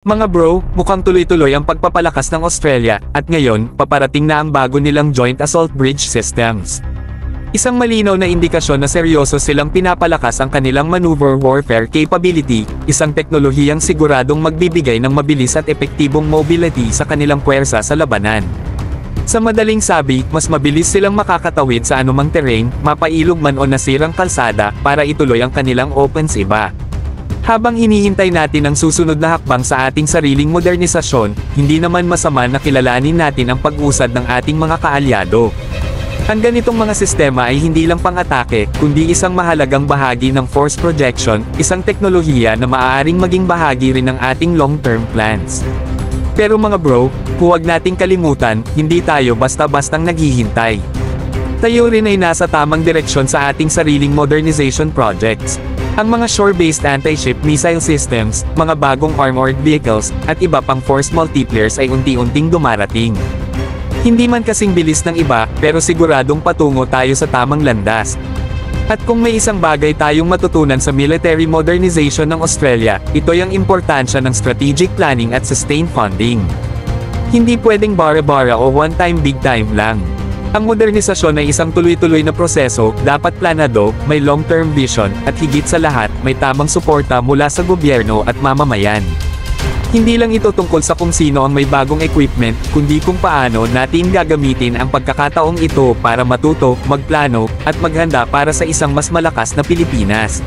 Mga bro, mukhang tuloy-tuloy ang pagpapalakas ng Australia, at ngayon, paparating na ang bago nilang Joint Assault Bridge Systems. Isang malinaw na indikasyon na seryoso silang pinapalakas ang kanilang maneuver warfare capability, isang teknolohiyang siguradong magbibigay ng mabilis at epektibong mobility sa kanilang puwersa sa labanan. Sa madaling sabi, mas mabilis silang makakatawid sa anumang terrain, mapailog man o nasirang kalsada, para ituloy ang kanilang offensiba. Habang hinihintay natin ang susunod na hakbang sa ating sariling modernisasyon, hindi naman masama na kilalanin natin ang pag-usad ng ating mga kaalyado. Ang ganitong mga sistema ay hindi lang pang-atake, kundi isang mahalagang bahagi ng force projection, isang teknolohiya na maaaring maging bahagi rin ng ating long-term plans. Pero mga bro, huwag nating kalimutan, hindi tayo basta-bastang naghihintay. Tayo rin ay nasa tamang direksyon sa ating sariling modernization projects. Ang mga shore-based anti-ship missile systems, mga bagong armored vehicles, at iba pang force multipliers ay unti-unting dumarating. Hindi man kasing bilis ng iba, pero siguradong patungo tayo sa tamang landas. At kung may isang bagay tayong matutunan sa military modernization ng Australia, ito'y ang importansya ng strategic planning at sustained funding. Hindi pwedeng bara-bara o one-time big-time lang. Ang modernisasyon ay isang tuloy-tuloy na proseso, dapat planado, may long-term vision, at higit sa lahat, may tamang suporta mula sa gobyerno at mamamayan. Hindi lang ito tungkol sa kung sino ang may bagong equipment, kundi kung paano natin gagamitin ang pagkakataong ito para matuto, magplano, at maghanda para sa isang mas malakas na Pilipinas.